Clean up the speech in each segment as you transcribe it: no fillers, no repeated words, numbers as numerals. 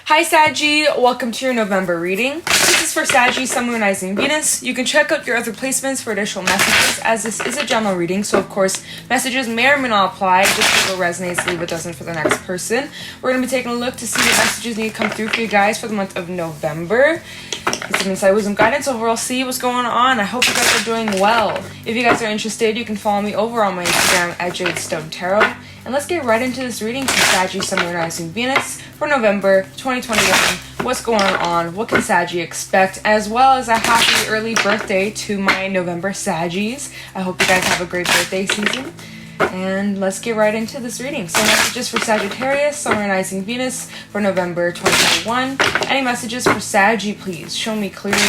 Hi Saggy, welcome to your November reading. This is for Saggy, Sun, Moon, Rising, Venus. You can check out your other placements for additional messages, as this is a general reading, so of course messages may or may not apply. Just if it resonates, leave it doesn't for the next person. We're going to be taking a look to see what messages need to come through for you guys for the month of November. Get some insight, wisdom, guidance. Overall, see what's going on. I hope you guys are doing well. If you guys are interested, you can follow me over on my Instagram at Jadestone Tarot. And let's get right into this reading for Saggy, Sun, Moon, Rising, Venus for November 2021. What's going on? What can Saggy expect? As well as a happy early birthday to my November Saggies. I hope you guys have a great birthday season. And let's get right into this reading. So messages for Sagittarius, Sun, Moon, Rising, Venus for November 2021. Any messages for Saggy, please? Show me clearly.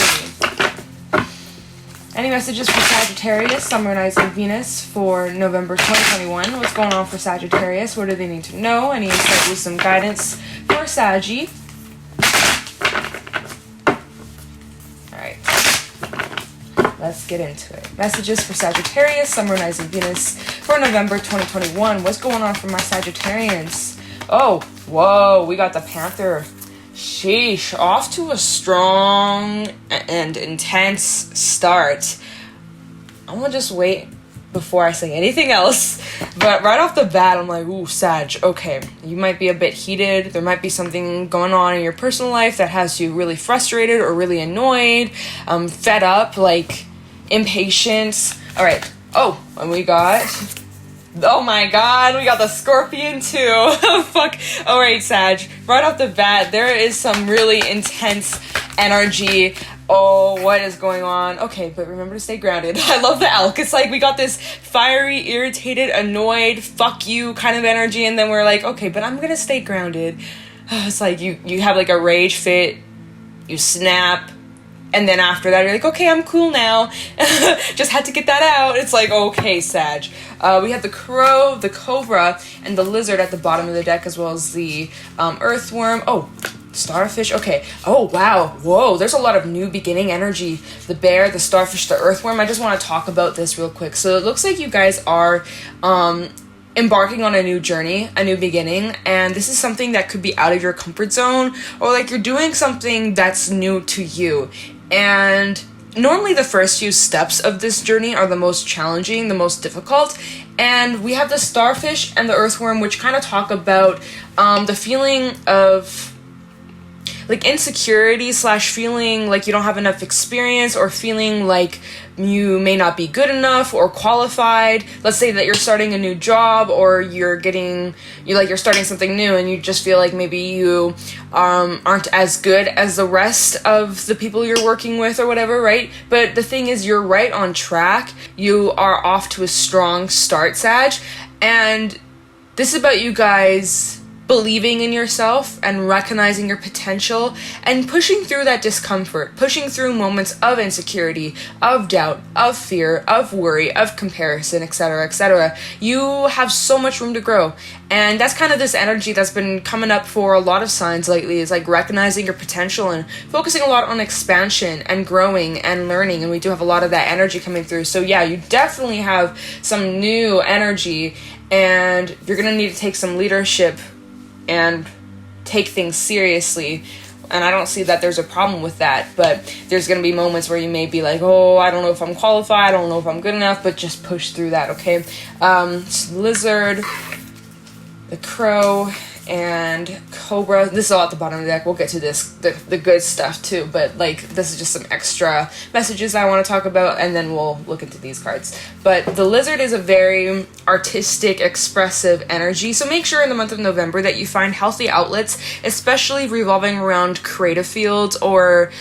Any messages for Sagittarius, Sun, Moon, Rising, Venus for November 2021? What's going on for Sagittarius? What do they need to know? Any insight, wisdom, guidance for Saggy? Alright. Let's get into it. Messages for Sagittarius, Sun, Moon, Rising, Venus for November 2021. What's going on for my Sagittarians? Oh, whoa, we got the Panther. Sheesh, off to a strong and intense start. I'm gonna just wait before I say anything else. But right off the bat, I'm like, ooh, Sag, okay. You might be a bit heated. There might be something going on in your personal life that has you really frustrated or really annoyed, fed up, like impatient. All right. Oh, and we got... Oh my god, we got the Scorpion too. Fuck. Alright, Sag. Right off the bat, there is some really intense energy. Oh, what is going on? Okay, but remember to stay grounded. I love the elk. It's like we got this fiery, irritated, annoyed, fuck you kind of energy, and then we're like, okay, but I'm gonna stay grounded. It's like you have like a rage fit, you snap, and then after that, you're like, okay, I'm cool now. Just had to get that out. It's like, okay, Sag. We have the crow, the cobra, and the lizard at the bottom of the deck, as well as the earthworm. Oh, starfish. Okay. Oh, wow. Whoa, there's a lot of new beginning energy. The bear, the starfish, the earthworm. I just want to talk about this real quick. So it looks like you guys are... embarking on a new journey, a new beginning, and this is something that could be out of your comfort zone, or like you're doing something that's new to you. And normally the first few steps of this journey are the most challenging, the most difficult, and we have the starfish and the earthworm, which kind of talk about the feeling of like insecurity / feeling like you don't have enough experience, or feeling like you may not be good enough or qualified. Let's say that you're starting a new job, or you're starting something new, and you just feel like maybe you aren't as good as the rest of the people you're working with or whatever, right? But the thing is, you're right on track. You are off to a strong start, Sag, and this is about you guys believing in yourself and recognizing your potential and pushing through that discomfort, pushing through moments of insecurity, of doubt, of fear, of worry, of comparison, etc., etc. You have so much room to grow. And that's kind of this energy that's been coming up for a lot of signs lately, is like recognizing your potential and focusing a lot on expansion and growing and learning. And we do have a lot of that energy coming through. So yeah, you definitely have some new energy, and you're going to need to take some leadership and take things seriously. And I don't see that there's a problem with that, but there's going to be moments where you may be like, oh, I don't know if I'm qualified, I don't know if I'm good enough, but just push through that, okay? Lizard, the crow, and cobra. This is all at the bottom of the deck. We'll get to this, the good stuff too, but like this is just some extra messages I want to talk about, and then we'll look into these cards. But the lizard is a very artistic, expressive energy, so make sure in the month of November that you find healthy outlets, especially revolving around creative fields or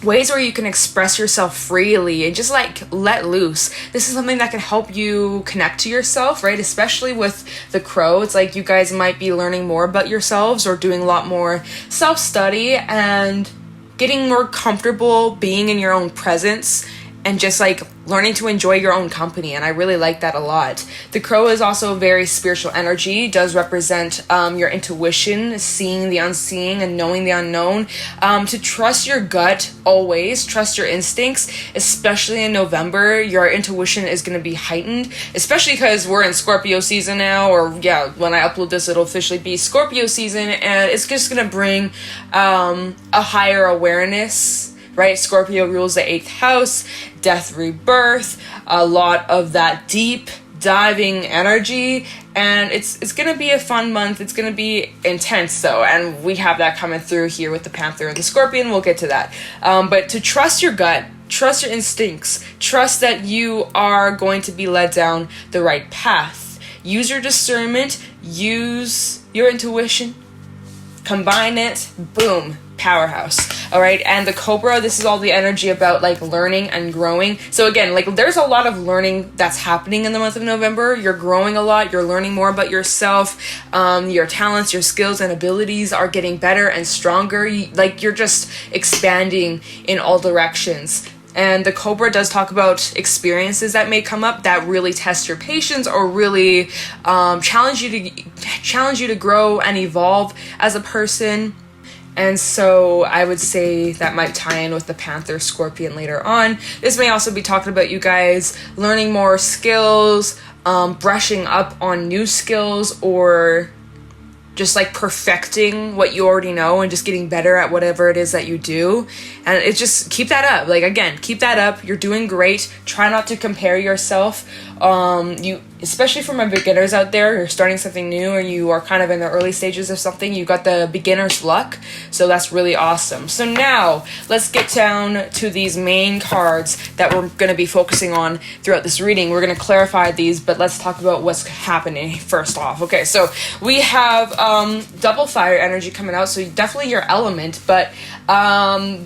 ways where you can express yourself freely and just like let loose. This is something that can help you connect to yourself, right? Especially with the crow. It's like you guys might be learning more about yourselves or doing a lot more self-study and getting more comfortable being in your own presence and just like learning to enjoy your own company. And I really like that a lot. The crow is also very spiritual energy, does represent your intuition, seeing the unseen and knowing the unknown. To trust your gut always, trust your instincts, especially in November. Your intuition is going to be heightened, especially because we're in Scorpio season now, or yeah, when I upload this, it'll officially be Scorpio season, and it's just going to bring a higher awareness. Right? Scorpio rules the 8th house, death, rebirth, a lot of that deep diving energy, and it's going to be a fun month. It's going to be intense though, and we have that coming through here with the Panther and the Scorpion. We'll get to that. But to trust your gut, trust your instincts, trust that you are going to be led down the right path. Use your discernment, use your intuition, combine it, boom, powerhouse. All right, and the Cobra, this is all the energy about like learning and growing. So again, like there's a lot of learning that's happening in the month of November. You're growing a lot, you're learning more about yourself. Your talents, your skills and abilities are getting better and stronger. You're just expanding in all directions. And the Cobra does talk about experiences that may come up that really test your patience, or really challenge you to grow and evolve as a person. And so I would say that might tie in with the Panther Scorpion later on. This may also be talking about you guys learning more skills, brushing up on new skills, or just like perfecting what you already know and just getting better at whatever it is that you do. And it's just keep that up. Like again, keep that up. You're doing great. Try not to compare yourself. You, especially for my beginners out there, you're starting something new or you are kind of in the early stages of something, you got the beginner's luck. So that's really awesome. So now let's get down to these main cards that we're going to be focusing on throughout this reading. We're going to clarify these, but let's talk about what's happening first off. Okay, so we have double fire energy coming out, so definitely your element, but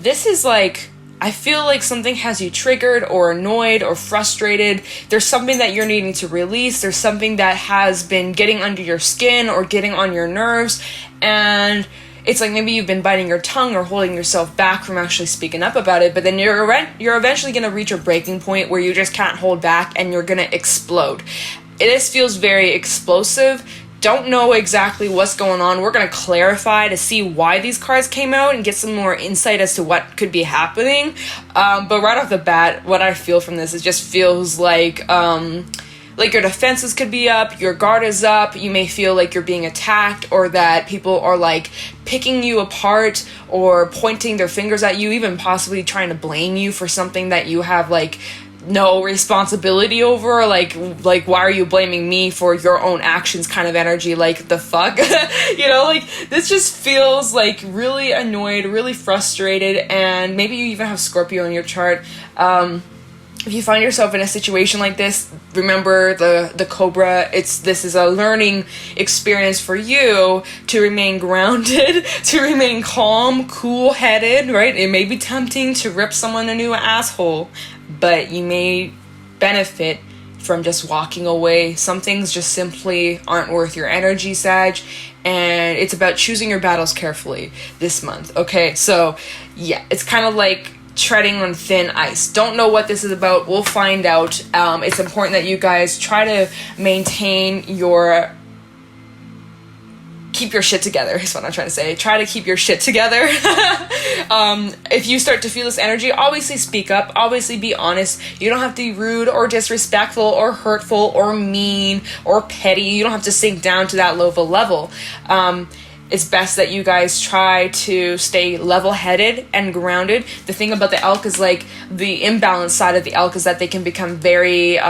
this is like, I feel like something has you triggered or annoyed or frustrated. There's something that you're needing to release. There's something that has been getting under your skin or getting on your nerves, and it's like maybe you've been biting your tongue or holding yourself back from actually speaking up about it, but then you're eventually going to reach a breaking point where you just can't hold back and you're going to explode. This feels very explosive. Don't know exactly what's going on. We're going to clarify to see why these cards came out and get some more insight as to what could be happening. But right off the bat, what I feel from this, it just feels like your defenses could be up, your guard is up, you may feel like you're being attacked, or that people are like picking you apart or pointing their fingers at you, even possibly trying to blame you for something that you have like no responsibility over, like why are you blaming me for your own actions kind of energy, like the fuck. You know, like this just feels like really annoyed, really frustrated, and maybe you even have Scorpio in your chart. If you find yourself in a situation like this, remember the Cobra, this is a learning experience for you to remain grounded, to remain calm, cool-headed, right? It may be tempting to rip someone a new asshole, but you may benefit from just walking away. Some things just simply aren't worth your energy, Sag, and it's about choosing your battles carefully this month. Okay, so yeah, it's kind of like treading on thin ice. Don't know what this is about. We'll find out. It's important that you guys try to maintain keep your shit together is what I'm trying to say. Try to keep your shit together. If you start to feel this energy, obviously speak up, obviously be honest. You don't have to be rude or disrespectful or hurtful or mean or petty. You don't have to sink down to that low of a level. It's best that you guys try to stay level-headed and grounded. The thing about the elk is like the imbalanced side of the elk is that they can become very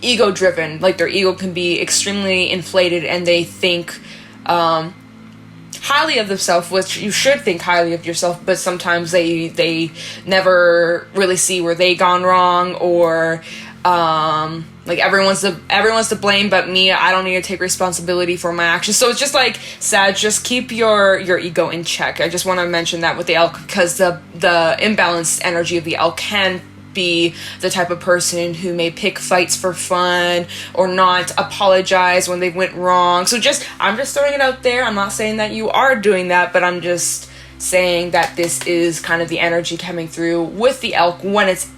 ego-driven. Like their ego can be extremely inflated and they think highly of themselves, which you should think highly of yourself, but sometimes they never really see where they gone wrong, or like everyone's to blame but me. I don't need to take responsibility for my actions. So it's just like, Sag, just keep your ego in check. I just want to mention that with the elk, because the imbalanced energy of the elk can be the type of person who may pick fights for fun or not apologize when they went wrong. So I'm just throwing it out there. I'm not saying that you are doing that, but I'm just saying that this is kind of the energy coming through with the elk when it's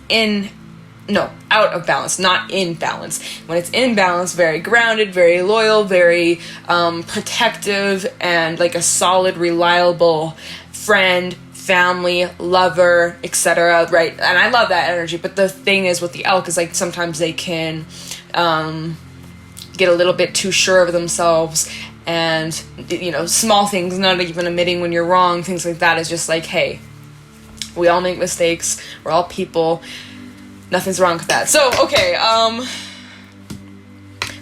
out of balance, not in balance. When it's in balance, very grounded, very loyal, very protective, and like a solid, reliable friend, family, lover, etc. Right? And I love that energy. But the thing is with the elk is like sometimes they can get a little bit too sure of themselves, and small things, not even admitting when you're wrong, things like that is just like, hey, we all make mistakes, we're all people, nothing's wrong with that. So okay,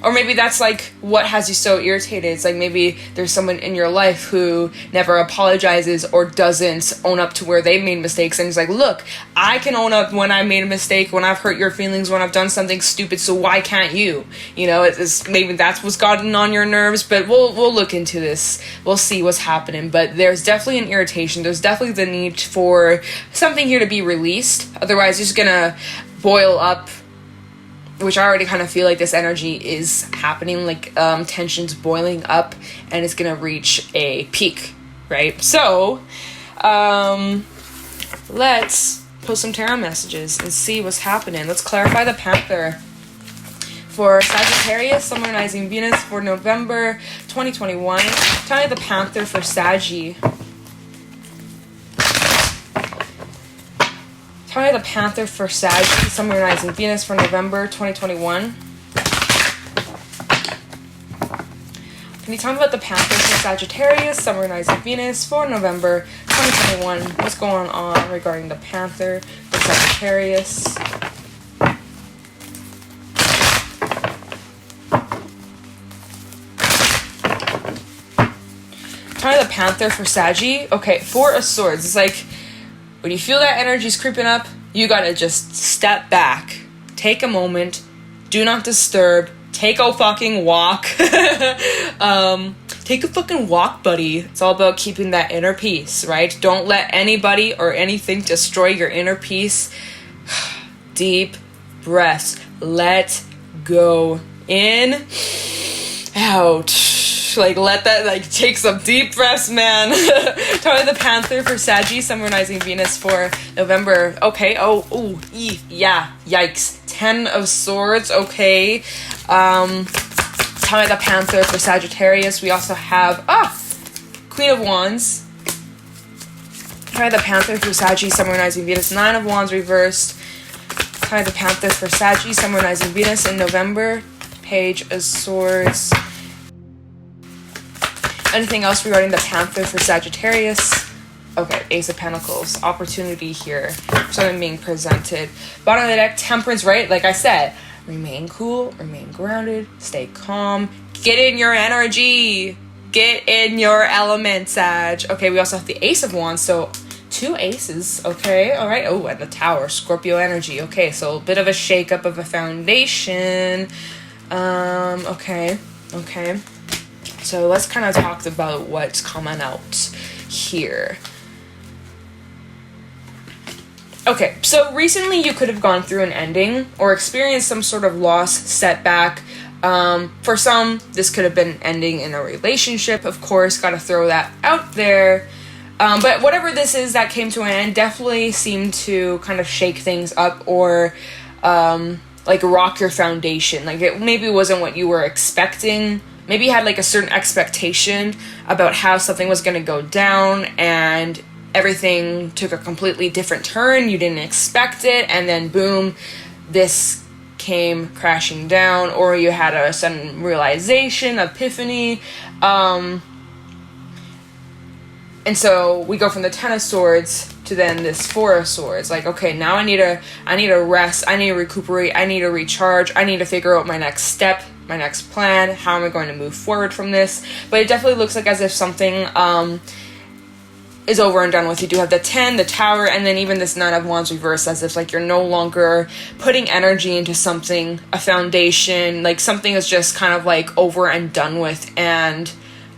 or maybe that's like what has you so irritated. It's like maybe there's someone in your life who never apologizes or doesn't own up to where they made mistakes, and it's like, look, I can own up when I made a mistake, when I've hurt your feelings, when I've done something stupid, so why can't you? It's maybe that's what's gotten on your nerves, but we'll look into this. We'll see what's happening. But there's definitely an irritation. There's definitely the need for something here to be released. Otherwise, it's just gonna boil up, which I already kind of feel like this energy is happening, like tension's boiling up, and it's gonna reach a peak, right? So let's post some tarot messages and see what's happening. Let's clarify the Panther for Sagittarius, Sun, Moon, Rising, Venus for November 2021. Tell me the Panther for Saggy. Tell me the Panther for Sag, Sun, Moon, Rising, Venus for November 2021. Can you tell me about the Panther for Sagittarius, Sun, Moon, Rising, Venus for November 2021? What's going on regarding the Panther for Sagittarius? Tell me the Panther for Saggy. Okay, Four of Swords. It's like, when you feel that energy's creeping up, you gotta just step back, take a moment, do not disturb, take a fucking walk. Take a fucking walk, buddy. It's all about keeping that inner peace, right? Don't let anybody or anything destroy your inner peace. Deep breaths. Let go. In, out. Like, let that, like, take some deep breaths, man. Tell me the Panther for Saggy, Sun, Moon, Rising, Venus for November. Okay, yeah, yikes. 10 of Swords, okay. Tell me the Panther for Sagittarius. We also have, Queen of Wands. Tell me the Panther for Saggy, Sun, Moon, Rising, Venus. 9 of Wands reversed. Tell me the Panther for Saggy, Sun, Moon, Rising, Venus in November. Page of Swords. Anything else regarding the Panther for Sagittarius? Okay, Ace of Pentacles. Opportunity here. Something being presented. Bottom of the deck, Temperance, right? Like I said, remain cool, remain grounded, stay calm. Get in your energy. Get in your element, Sag. Okay, we also have the Ace of Wands, so 2 aces. Okay, all right. Oh, and the Tower, Scorpio energy. Okay, so a bit of a shakeup of a foundation. Okay. So let's kind of talk about what's coming out here. Okay, so recently you could have gone through an ending or experienced some sort of loss, setback. For some, this could have been ending in a relationship, of course, gotta throw that out there. But whatever this is that came to an end definitely seemed to kind of shake things up or like rock your foundation. Like it maybe wasn't what you were expecting. Maybe you had like a certain expectation about how something was going to go down and everything took a completely different turn. You didn't expect it, and then boom, this came crashing down, or you had a sudden realization, epiphany. And so we go from the 10 of Swords to then this 4 of Swords. Like, okay, now I need to rest, I need to recuperate, I need to recharge, I need to figure out my next step, my next plan, how am I going to move forward from this? But it definitely looks like as if something is over and done with. You do have the 10, the Tower, and then even this 9 of Wands reversed, as if like you're no longer putting energy into something, a foundation, like something is just kind of like over and done with. And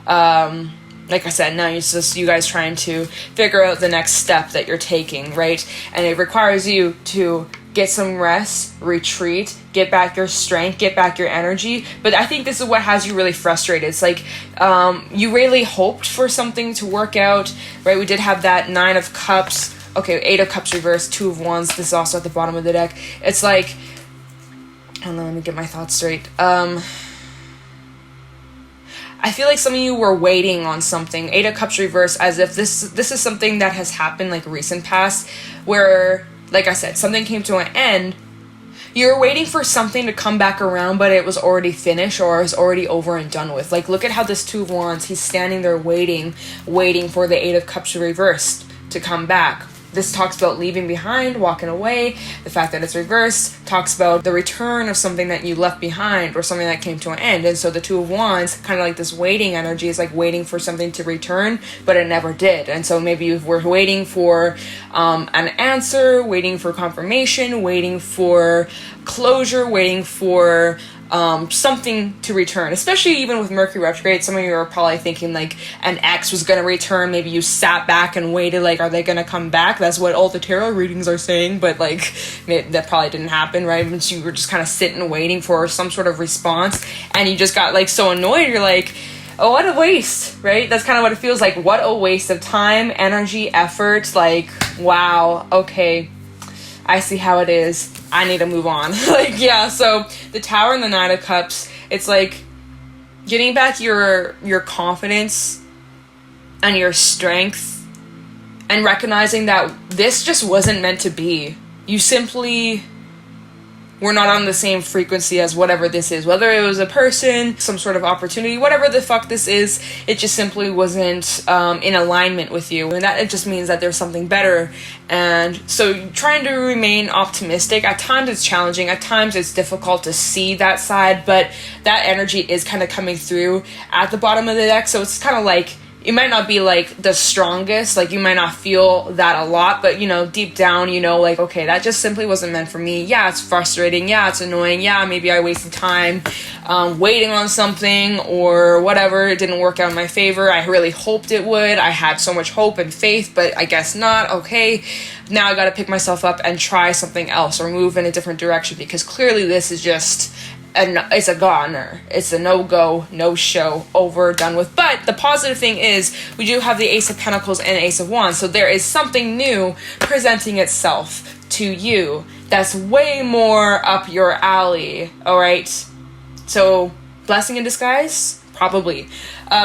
like I said, now it's just you guys trying to figure out the next step that you're taking, right? And it requires you to get some rest, retreat, get back your strength, get back your energy. But I think this is what has you really frustrated. It's like you really hoped for something to work out, right? We did have that 9 of Cups. Okay, 8 of Cups reversed, 2 of Wands. This is also at the bottom of the deck. It's like, hold on, let me get my thoughts straight. I feel like some of you were waiting on something. 8 of Cups reversed, as if this is something that has happened like recent past, where, like I said, something came to an end. You're waiting for something to come back around, but it was already finished or is already over and done with. Like, look at how this 2 of Wands, he's standing there waiting for the 8 of Cups reversed to come back. This talks about leaving behind, walking away. The fact that it's reversed talks about the return of something that you left behind or something that came to an end. And so the 2 of Wands, kind of like this waiting energy, is like waiting for something to return, but it never did. And so maybe you were waiting for an answer, waiting for confirmation, waiting for closure, waiting for something to return, especially even with Mercury retrograde. Some of you are probably thinking like an ex was going to return. Maybe you sat back and waited, like, are they going to come back? That's what all the tarot readings are saying, but like that probably didn't happen, right? But you were just kind of sitting waiting for some sort of response, and you just got like so annoyed. You're like, oh, what a waste, right? That's kind of what it feels like. What a waste of time, energy, effort. Like, wow, okay, I see how it is. I need to move on. Like, yeah, so the Tower and the 9 of Cups, it's like getting back your confidence and your strength and recognizing that this just wasn't meant to be. You simply were not on the same frequency as whatever this is. Whether it was a person, some sort of opportunity, whatever the fuck this is, it just simply wasn't in alignment with you. And that it just means that there's something better. And so trying to remain optimistic, at times it's challenging, at times it's difficult to see that side, but that energy is kind of coming through at the bottom of the deck. So it's kind of like, it might not be like the strongest, like you might not feel that a lot, but you know, deep down, you know, like, okay, that just simply wasn't meant for me. Yeah, it's frustrating. Yeah, it's annoying. Yeah, maybe I wasted time waiting on something or whatever. It didn't work out in my favor. I really hoped it would. I had so much hope and faith, but I guess not. Okay, now I got to pick myself up and try something else or move in a different direction, because clearly this is just it's a goner. It's a no-go, no-show, over, done with. But the positive thing is we do have the Ace of Pentacles and Ace of Wands. So there is something new presenting itself to you that's way more up your alley. All right. So blessing in disguise? Probably.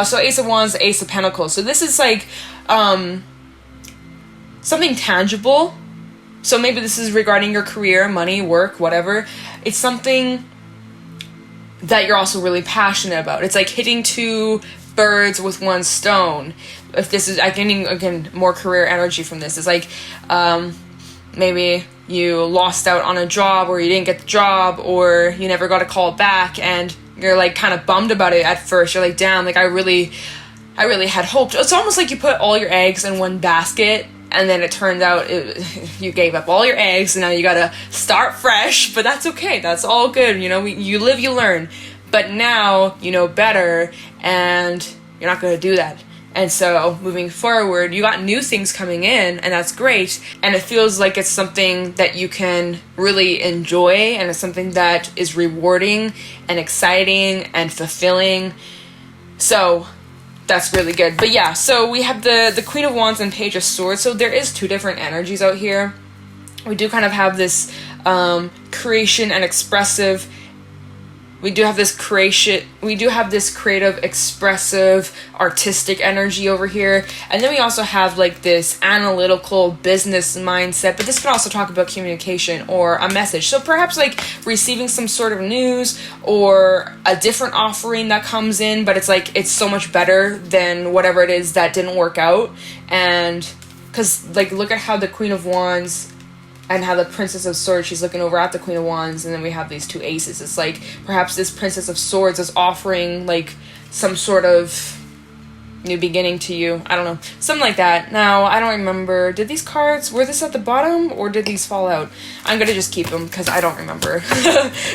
So Ace of Wands, Ace of Pentacles. So this is like something tangible. So maybe this is regarding your career, money, work, whatever. It's something that you're also really passionate about. It's like hitting 2 birds with 1 stone. If this is, I'm getting, again, more career energy from this. It's like, maybe you lost out on a job, or you didn't get the job, or you never got a call back, and you're like kind of bummed about it at first. You're like, damn, like I really had hoped. It's almost like you put all your eggs in one basket, and then it turned out you gave up all your eggs, and now you gotta start fresh. But that's okay. That's all good. You know, you live, you learn. But now you know better, and you're not gonna do that. And so moving forward, you got new things coming in, and that's great. And it feels like it's something that you can really enjoy, and it's something that is rewarding and exciting and fulfilling. So that's really good. But yeah, so we have the Queen of Wands and Page of Swords. So there is 2 different energies out here. We do kind of have this creation and expressive. We do have this creative, expressive, artistic energy over here. And then we also have like this analytical business mindset, but this can also talk about communication or a message. So perhaps like receiving some sort of news or a different offering that comes in, but it's like, it's so much better than whatever it is that didn't work out. And because like, look at how the Queen of Wands and how the Princess of Swords, she's looking over at the Queen of Wands, and then we have these 2 aces. It's like perhaps this Princess of Swords is offering like some sort of new beginning to you. I don't know, something like that. Now I don't remember, did these cards, were this at the bottom or did these fall out? I'm gonna just keep them because I don't remember.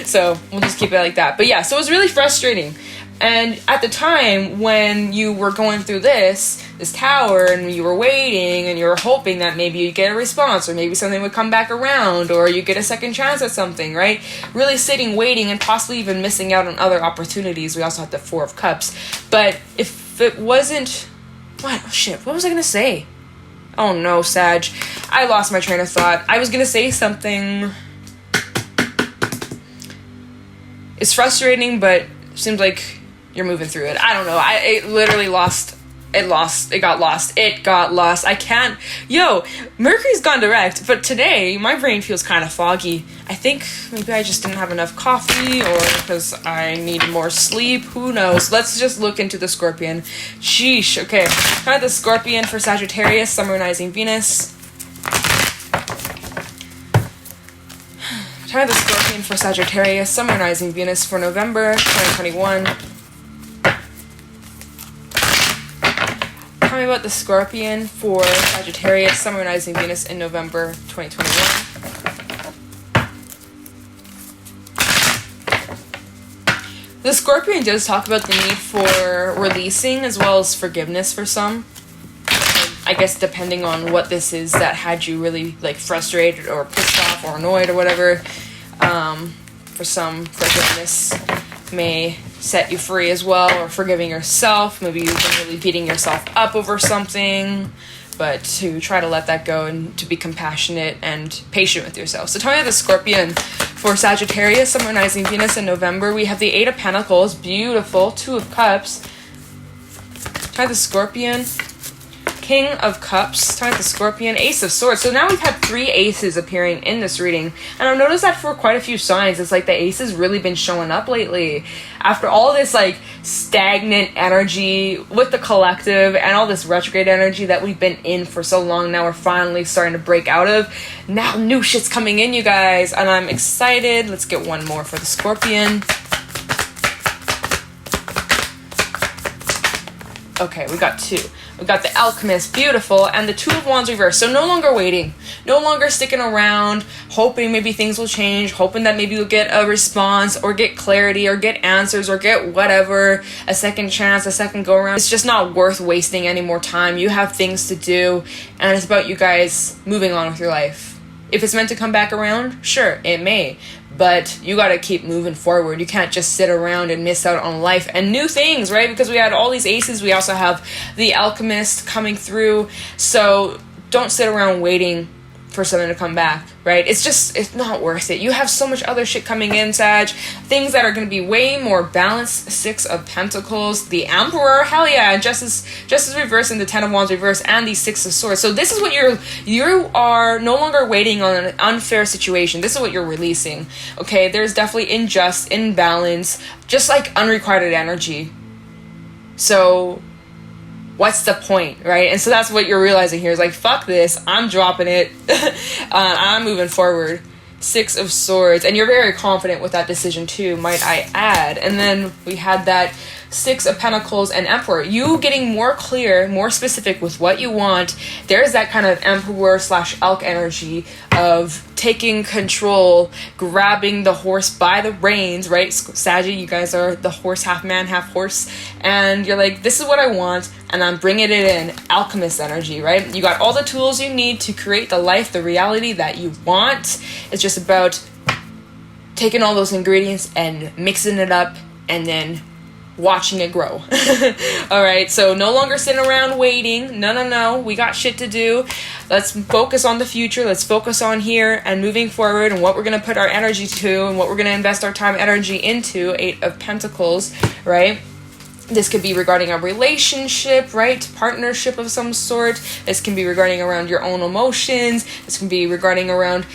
So we'll just keep it like that. But yeah, so it was really frustrating, And at the time when you were going through this tower, and you were waiting and you were hoping that maybe you'd get a response, or maybe something would come back around, or you get a second chance at something, right? Really sitting, waiting, and possibly even missing out on other opportunities. We also have the Four of Cups. But if it wasn't... What? Oh, shit. What was I going to say? Oh, no, Sag. I lost my train of thought. I was going to say something... It's frustrating, but it seems like you're moving through it. I don't know. It literally lost. It got lost. I can't. Yo, Mercury's gone direct, but today my brain feels kind of foggy. I think maybe I just didn't have enough coffee, or because I need more sleep. Who knows? Let's just look into the Scorpion. Sheesh. Okay. Try the Scorpion for Sagittarius, Sun, Rising, Venus. Try the Scorpion for Sagittarius, Sun, Rising, Venus for November 2021. Tell me about the Scorpion for Sagittarius, Sun, Rising, Venus in November 2021. The Scorpion does talk about the need for releasing as well as forgiveness for some. I guess depending on what this is that had you really like frustrated or pissed off or annoyed or whatever. For some, forgiveness may set you free as well, or forgiving yourself. Maybe you've been really beating yourself up over something, but to try to let that go and to be compassionate and patient with yourself. So tell me the Scorpion for Sagittarius, Sun, Rising, Venus in November. We have the Eight of Pentacles, beautiful, Two of Cups. Try the Scorpion. King of Cups, try the Scorpion, Ace of Swords. So now we've had 3 aces appearing in this reading. And I've noticed that for quite a few signs, it's like the ace has really been showing up lately. After all this like stagnant energy with the collective and all this retrograde energy that we've been in for so long, now we're finally starting to break out of. Now new shit's coming in, you guys. And I'm excited. Let's get one more for the Scorpion. Okay, we got 2. We got the Alchemist, beautiful, and the Two of Wands reversed. So no longer waiting, no longer sticking around, hoping maybe things will change, hoping that maybe you'll get a response or get clarity or get answers or get whatever, a second chance, a second go around. It's just not worth wasting any more time. You have things to do, and it's about you guys moving on with your life. If it's meant to come back around, sure, it may. But you got to keep moving forward. You can't just sit around and miss out on life and new things, right? Because we had all these aces. We also have the Alchemist coming through. So don't sit around waiting for something to come back, right? It's not worth it. You have so much other shit coming in, Sag. Things that are going to be way more balanced. 6 of Pentacles, the Emperor, hell yeah, Justice reverse and the 10 of Wands reverse and the 6 of Swords. So this is what you are no longer waiting on an unfair situation. This is what you're releasing, okay? There's definitely imbalance, just like unrequited energy. So what's the point, right? And so that's what you're realizing here is like, fuck this, I'm dropping it. I'm moving forward. 6 of Swords, and you're very confident with that decision too, might I add. And then we had that 6 of Pentacles and Emperor. You getting more clear, more specific with what you want. There's that kind of Emperor / elk energy of taking control, grabbing the horse by the reins, right? Saggy, you guys are the horse, half man, half horse. And you're like, this is what I want, and I'm bringing it in. Alchemist energy, right? You got all the tools you need to create the life, the reality that you want. It's just about taking all those ingredients and mixing it up and then watching it grow. All right, so no longer sitting around waiting. No, we got shit to do. Let's focus on the future. Let's focus on here and moving forward and what we're going to put our energy to and what we're going to invest our time energy into. 8 of Pentacles, right? This could be regarding a relationship, right? Partnership of some sort. This can be regarding around your own emotions. This can be regarding around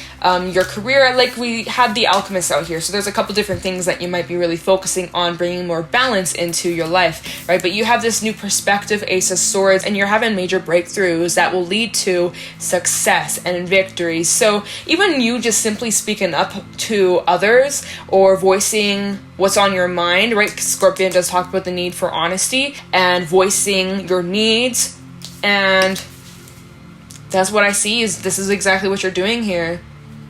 your career. Like we had the Alchemist out here. So there's a couple different things that you might be really focusing on bringing more balance into your life, right? But you have this new perspective, Ace of Swords, and you're having major breakthroughs that will lead to success and victory. So even you just simply speaking up to others or voicing what's on your mind, right? Scorpion does talk about the need for honesty and voicing your needs, and that's what I see is this is exactly what you're doing here.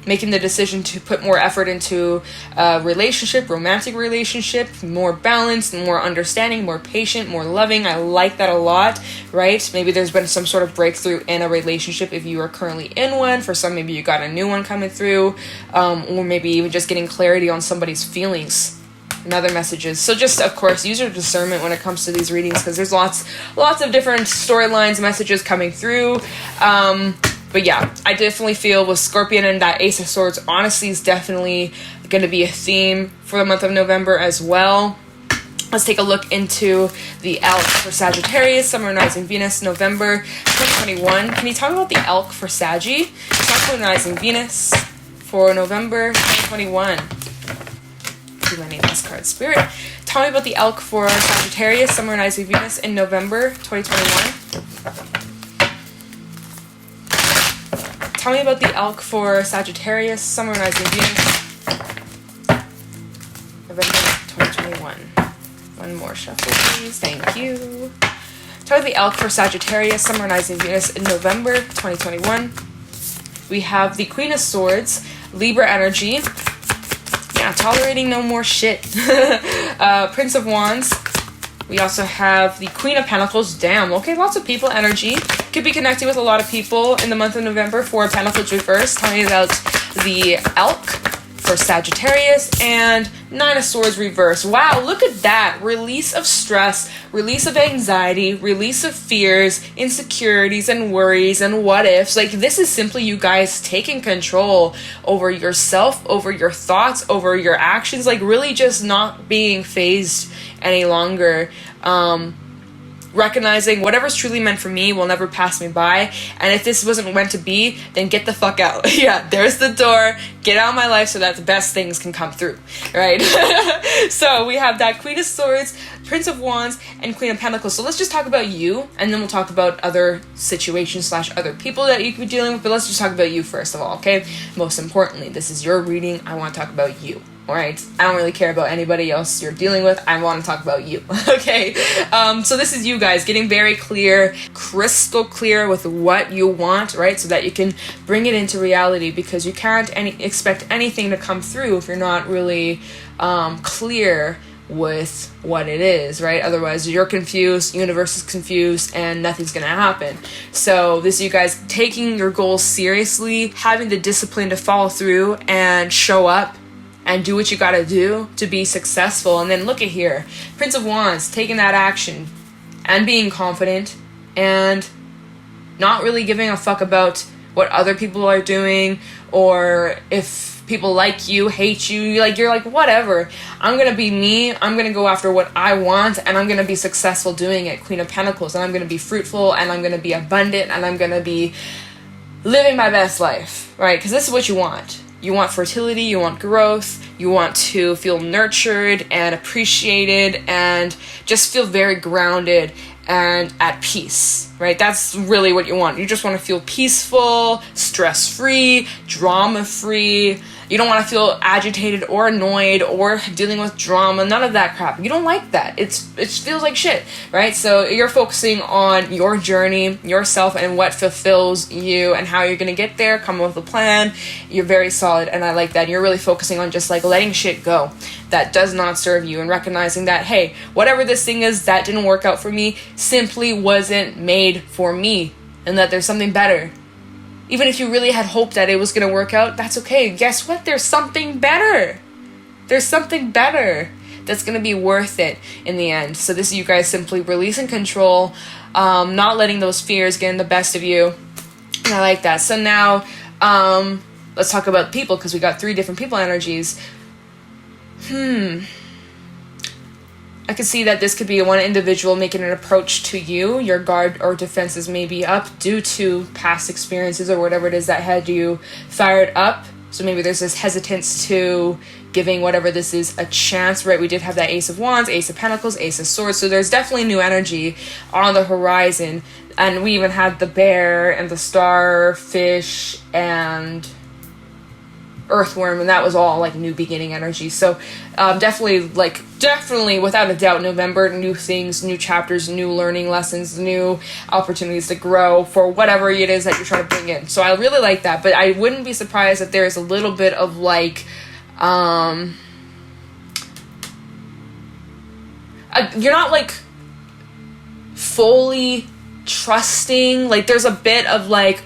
making the decision to put more effort into a relationship, romantic relationship, more balanced, more understanding, more patient, more loving. I like that a lot, right? Maybe there's been some sort of breakthrough in a relationship if you are currently in one. For some, maybe you got a new one coming through, or maybe even just getting clarity on somebody's feelings and other messages. So just, of course, use your discernment when it comes to these readings, because there's lots of different storylines, messages coming through. But yeah, I definitely feel with Scorpion and that Ace of Swords, honestly, is definitely going to be a theme for the month of November as well. Let's take a look into the Elk for Sagittarius, Sun, Moon, Rising, Venus, November 2021. Can you talk about the Elk for Saggy? Sun, Moon, Rising, Venus for November 2021. Too many last cards. Spirit, tell me about the Elk for Sagittarius, Sun, Moon, Rising, Venus in November 2021. Tell me about the Elk for Sagittarius, Sun, Moon, Rising, Venus, November 2021. One more shuffle, please. Thank you. Tell me the Elk for Sagittarius, Sun, Moon, Rising, Venus in November 2021. We have the Queen of Swords, Libra energy. Yeah, tolerating no more shit. Prince of Wands. We also have the Queen of Pentacles. Damn, okay, lots of people energy. Could be connecting with a lot of people in the month of November. Four of Pentacles reverse. Tell me about the Elk for Sagittarius and Nine of Swords reverse. Wow, look at that. Release of stress, release of anxiety, release of fears, insecurities and worries and what ifs. Like, this is simply you guys taking control over yourself, over your thoughts, over your actions, like really just not being phased any longer. Recognizing whatever's truly meant for me will never pass me by, and if this wasn't meant to be, then get the fuck out. Yeah, there's the door. Get out of my life so that the best things can come through, right? So we have that Queen of Swords, Prince of Wands, and Queen of Pentacles. So let's just talk about you, and then we'll talk about other situations / other people that you could be dealing with, but let's just talk about you first of all, okay? Most importantly, this is your reading. I want to talk about you. Alright, I don't really care about anybody else you're dealing with. I want to talk about you. Okay, so this is you guys getting very clear, crystal clear with what you want, right? So that you can bring it into reality, because you can't expect anything to come through if you're not really clear with what it is, right? Otherwise you're confused, universe is confused, and nothing's gonna happen. So this is you guys taking your goals seriously, having the discipline to follow through and show up and do what you gotta do to be successful. And then look at here, Prince of Wands, taking that action and being confident and not really giving a fuck about what other people are doing, or if people like you, hate you, you're like whatever. I'm gonna be me, I'm gonna go after what I want, and I'm gonna be successful doing it. Queen of Pentacles, and I'm gonna be fruitful, and I'm gonna be abundant, and I'm gonna be living my best life, right? Because this is what you want. You want fertility, you want growth, you want to feel nurtured and appreciated and just feel very grounded and at peace, right? That's really what you want. You just want to feel peaceful, stress-free, drama-free. You don't want to feel agitated or annoyed or dealing with drama, none of that crap. You don't like that. It feels like shit, right? So you're focusing on your journey, yourself, and what fulfills you and how you're going to get there, come up with a plan. You're very solid, and I like that. You're really focusing on just like letting shit go that does not serve you, and recognizing that, hey, whatever this thing is that didn't work out for me simply wasn't made for me, and that there's something better. Even if you really had hoped that it was going to work out, that's okay. Guess what? There's something better. There's something better that's going to be worth it in the end. So this is you guys simply releasing control, not letting those fears get in the best of you. And I like that. So now, let's talk about people, because we got 3 different people energies. I can see that this could be one individual making an approach to you. Your guard or defenses may be up due to past experiences or whatever it is that had you fired up. So maybe there's this hesitance to giving whatever this is a chance, right? We did have that Ace of Wands, Ace of Pentacles, Ace of Swords. So there's definitely new energy on the horizon. And we even had the bear and the starfish and earthworm, and that was all like new beginning energy. So definitely without a doubt, November, new things, new chapters, new learning lessons, new opportunities to grow for whatever it is that you're trying to bring in. So I really like that, but I wouldn't be surprised if there's a little bit of like you're not like fully trusting. Like there's a bit of like,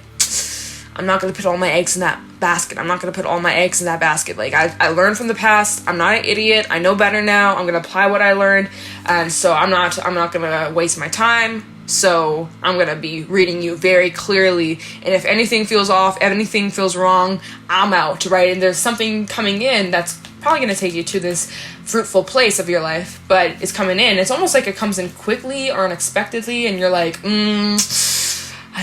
I'm not going to put all my eggs in that basket. I'm not going to put all my eggs in that basket. Like I learned from the past. I'm not an idiot. I know better now. I'm going to apply what I learned. And so I'm not going to waste my time. So I'm going to be reading you very clearly. And if anything feels off, if anything feels wrong, I'm out, right? And there's something coming in that's probably going to take you to this fruitful place of your life, but it's coming in. It's almost like it comes in quickly or unexpectedly, and you're like, I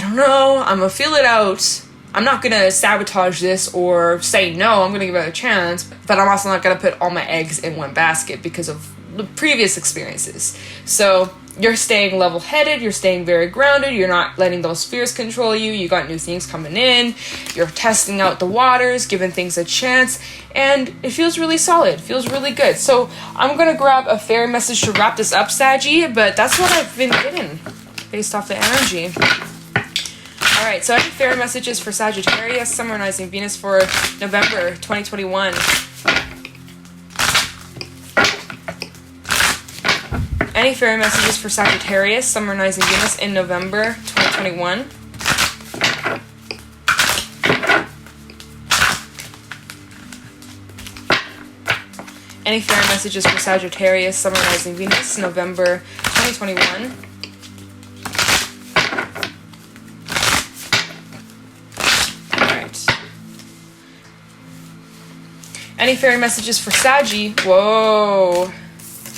don't know. I'm going to feel it out. I'm not going to sabotage this or say no, I'm going to give it a chance, but I'm also not going to put all my eggs in one basket because of the previous experiences. So you're staying level-headed, you're staying very grounded, you're not letting those fears control you, you got new things coming in, you're testing out the waters, giving things a chance, and it feels really solid, feels really good. So I'm going to grab a fairy message to wrap this up, Saggy, but that's what I've been getting based off the energy. Alright, so any fairy messages for Sagittarius, Sun, Moon, Rising, Venus for November 2021. Any fairy messages for Sagittarius, Sun, Moon, Rising, Venus in November 2021. Any fairy messages for Sagittarius, Sun, Moon, Rising, Venus, November 2021. Any fairy messages for Saggy? Whoa.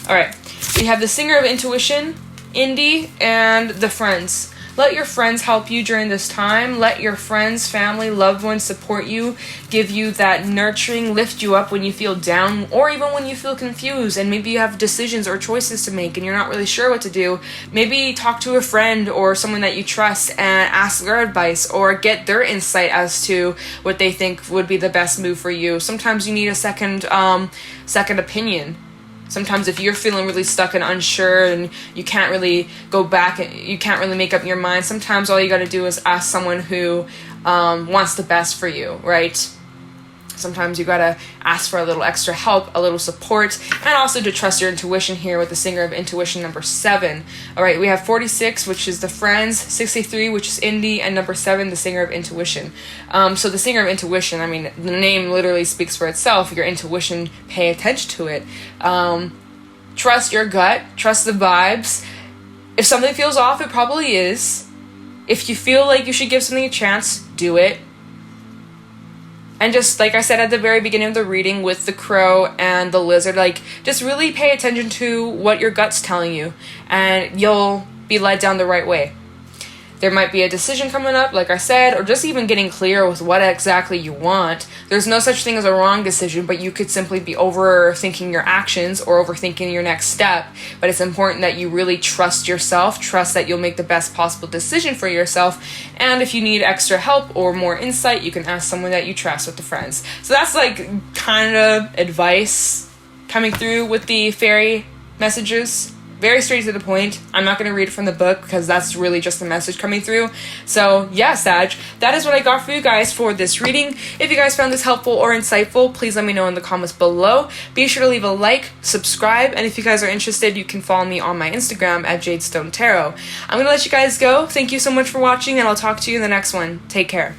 Alright. We have the Singer of Intuition, Indy, and the Friends. Let your friends help you during this time. Let your friends, family, loved ones support you, give you that nurturing, lift you up when you feel down, or even when you feel confused, and maybe you have decisions or choices to make and you're not really sure what to do. Maybe talk to a friend or someone that you trust and ask their advice or get their insight as to what they think would be the best move for you. Sometimes you need a second opinion. Sometimes if you're feeling really stuck and unsure and you can't really go back and you can't really make up your mind, sometimes all you got to do is ask someone who wants the best for you, right? Sometimes you got to ask for a little extra help, a little support, and also to trust your intuition here with the Singer of Intuition, number 7. All right, we have 46, which is the Friends, 63, which is Indy, and number 7, the Singer of Intuition. So the Singer of Intuition, I mean, the name literally speaks for itself. Your intuition, pay attention to it. Trust your gut, trust the vibes. If something feels off, it probably is. If you feel like you should give something a chance, do it. And just like I said at the very beginning of the reading with the crow and the lizard, like just really pay attention to what your gut's telling you and you'll be led down the right way. There might be a decision coming up, like I said, or just even getting clear with what exactly you want. There's no such thing as a wrong decision, but you could simply be overthinking your actions or overthinking your next step. But it's important that you really trust yourself, trust that you'll make the best possible decision for yourself. And if you need extra help or more insight, you can ask someone that you trust with the Friends. So that's like kind of advice coming through with the fairy messages. Very straight to the point. I'm not going to read it from the book because that's really just the message coming through. So yeah, Sag, that is what I got for you guys for this reading. If you guys found this helpful or insightful, please let me know in the comments below. Be sure to leave a like, subscribe, and if you guys are interested, you can follow me on my Instagram at Jadestone Tarot. I'm going to let you guys go. Thank you so much for watching, and I'll talk to you in the next one. Take care.